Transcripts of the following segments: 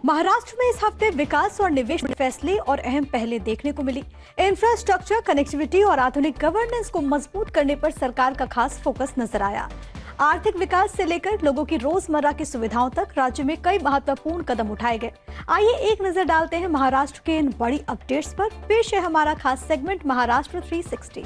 महाराष्ट्र में इस हफ्ते विकास और निवेश फैसले और अहम पहले देखने को मिली। इंफ्रास्ट्रक्चर, कनेक्टिविटी और आधुनिक गवर्नेंस को मजबूत करने पर सरकार का खास फोकस नजर आया। आर्थिक विकास से लेकर लोगों की रोजमर्रा की सुविधाओं तक राज्य में कई महत्वपूर्ण कदम उठाए गए। आइए एक नजर डालते हैं महाराष्ट्र के इन बड़ी अपडेट्स पर। पेश है हमारा खास सेगमेंट महाराष्ट्र 360।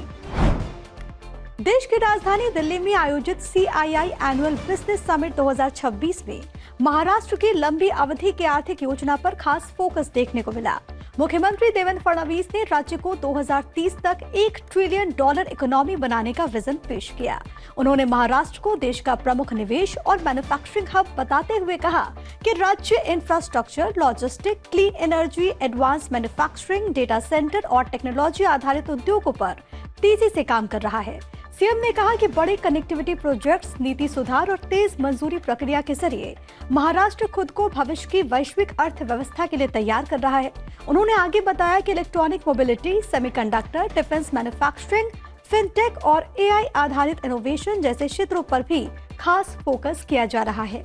देश की राजधानी दिल्ली में आयोजित CII एनुअल बिजनेस समिट 2026 में महाराष्ट्र की लंबी अवधि की आर्थिक योजना पर खास फोकस देखने को मिला। मुख्यमंत्री देवेंद्र फडणवीस ने राज्य को 2030 तक $1 ट्रिलियन इकोनॉमी बनाने का विजन पेश किया। उन्होंने महाराष्ट्र को देश का प्रमुख निवेश और मैन्युफैक्चरिंग हब बताते हुए कहा कि राज्य infrastructure, logistic, clean energy, advance manufacturing, data centre और टेक्नोलॉजी आधारित उद्योगों पर तेजी से काम कर रहा है। सीएम ने कहा कि बड़े कनेक्टिविटी प्रोजेक्ट्स, नीति सुधार और तेज मंजूरी प्रक्रिया के जरिए महाराष्ट्र खुद को भविष्य की वैश्विक अर्थव्यवस्था के लिए तैयार कर रहा है। उन्होंने आगे बताया कि electronic mobility, semiconductor, defence manufacturing, fintech और AI आधारित इनोवेशन जैसे क्षेत्रों पर भी खास फोकस किया जा रहा है।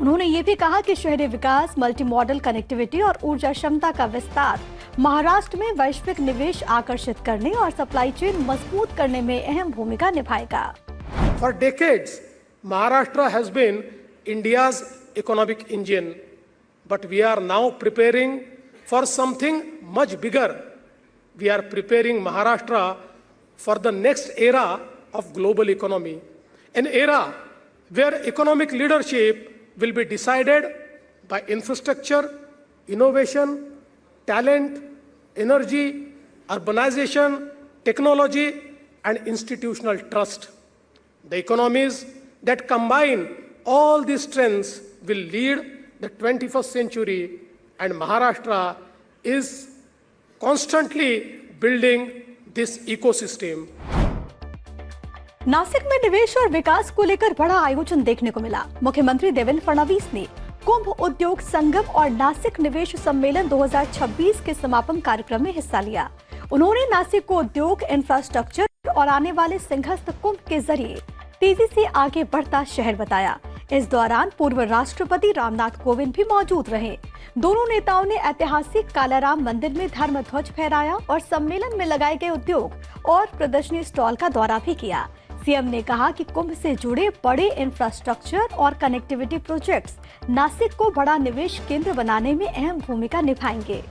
उन्होंने ये भी कहा कि शहरी विकास, मल्टी मॉडल कनेक्टिविटी और ऊर्जा क्षमता का विस्तार महाराष्ट्र में वैश्विक निवेश आकर्षित करने और सप्लाई चेन मजबूत करने में अहम भूमिका निभाएगा। For decades, Maharashtra has been India's economic engine, but we are now preparing for something much bigger. We are preparing Maharashtra for the next era of global economy, an era where economic leadership will be decided by infrastructure, innovation, talent, energy, urbanization, technology, and institutional trust. The economies that combine all these strengths will lead the 21st century, and Maharashtra is constantly building this ecosystem. Nashik में निवेश और विकास को लेकर बड़ा आयोजन देखने को मिला। मुख्यमंत्री देवेंद्र फडणवीस ने कुंभ उद्योग संगम और नासिक निवेश सम्मेलन 2026 के समापन कार्यक्रम में हिस्सा लिया। उन्होंने नासिक को उद्योग, इंफ्रास्ट्रक्चर और आने वाले सिंहस्थ कुंभ के जरिए तेजी से आगे बढ़ता शहर बताया। इस दौरान पूर्व राष्ट्रपति रामनाथ कोविंद भी मौजूद रहे। दोनों नेताओं ने ऐतिहासिक कालाराम मंदिर में धर्म ध्वज फहराया और सम्मेलन में लगाए गए उद्योग और प्रदर्शनी स्टॉल का दौरा भी किया। सीएम ने कहा कि कुंभ से जुड़े बड़े इंफ्रास्ट्रक्चर और कनेक्टिविटी प्रोजेक्ट्स नासिक को बड़ा निवेश केंद्र बनाने में अहम भूमिका निभाएंगे।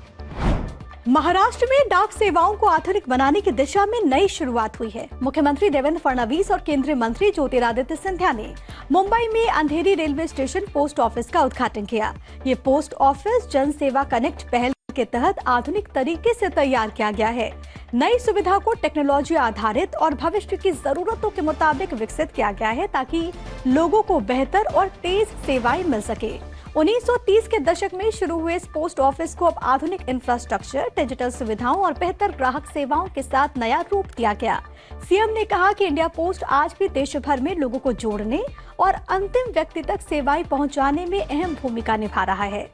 महाराष्ट्र में डाक सेवाओं को आधुनिक बनाने की दिशा में नई शुरुआत हुई है। मुख्यमंत्री देवेंद्र फडणवीस और केंद्रीय मंत्री ज्योतिरादित्य सिंधिया ने मुंबई में अंधेरी रेलवे स्टेशन पोस्ट ऑफिस का उद्घाटन किया। ये पोस्ट ऑफिस जन सेवा कनेक्ट पहल के तहत आधुनिक तरीके से तैयार किया गया है। नई सुविधा को टेक्नोलॉजी आधारित और भविष्य की जरूरतों के मुताबिक विकसित किया गया है ताकि लोगों को बेहतर और तेज सेवाएं मिल सके। 1930 के दशक में शुरू हुए इस पोस्ट ऑफिस को अब आधुनिक इंफ्रास्ट्रक्चर, डिजिटल सुविधाओं और बेहतर ग्राहक सेवाओं के साथ नया रूप दिया गया। सीएम ने कहा कि इंडिया पोस्ट आज भी देश भर में लोगों को जोड़ने और अंतिम व्यक्ति तक सेवाएं पहुंचाने में अहम भूमिका निभा रहा है।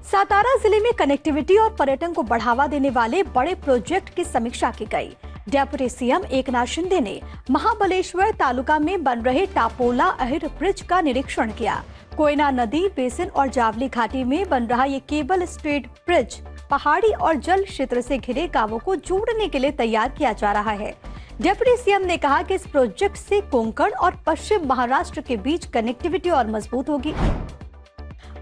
सातारा जिले में कनेक्टिविटी और पर्यटन को बढ़ावा देने वाले बड़े प्रोजेक्ट की समीक्षा की गई। डेप्यूटी सीएम एकनाथ शिंदे ने महाबलेश्वर तालुका में बन रहे टापोला अहिर ब्रिज का निरीक्षण किया। कोयना नदी बेसिन और जावली घाटी में बन रहा ये केबल स्ट्रेट ब्रिज पहाड़ी और जल क्षेत्र से घिरे गांवों को जोड़ने के लिए तैयार किया जा रहा है। डेप्यूटी सीएम ने कहा कि इस प्रोजेक्ट से कोंकण और पश्चिम महाराष्ट्र के बीच कनेक्टिविटी और मजबूत होगी।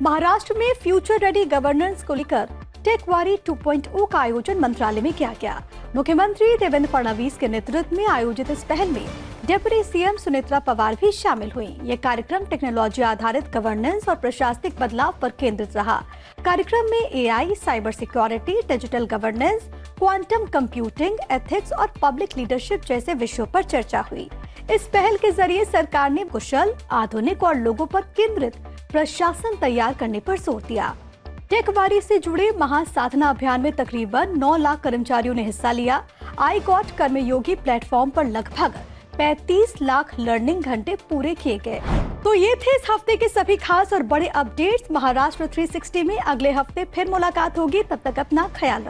महाराष्ट्र में फ्यूचर रेडी गवर्नेंस को लेकर टेकवारी 2.0 का आयोजन मंत्रालय में किया गया। मुख्यमंत्री देवेंद्र फडणवीस के नेतृत्व में आयोजित इस पहल में डेप्यूटी सीएम सुनेत्रा पवार भी शामिल हुई। ये कार्यक्रम टेक्नोलॉजी आधारित गवर्नेंस और प्रशासनिक बदलाव पर केंद्रित रहा। कार्यक्रम में AI, cyber security, digital governance, quantum computing, ethics और पब्लिक लीडरशिप जैसे विषयों पर चर्चा हुई। इस पहल के जरिए सरकार ने कुशल, आधुनिक और लोगों पर केंद्रित प्रशासन तैयार करने पर जोर दिया। टेकवारी से जुड़े महासाधना अभियान में तकरीबन 9 लाख कर्मचारियों ने हिस्सा लिया। आई गॉट कर्मयोगी प्लेटफॉर्म पर लगभग 35 लाख लर्निंग घंटे पूरे किए गए। तो ये थे इस हफ्ते के सभी खास और बड़े अपडेट्स। महाराष्ट्र 360 में अगले हफ्ते फिर मुलाकात होगी। तब तक अपना ख्याल रखें।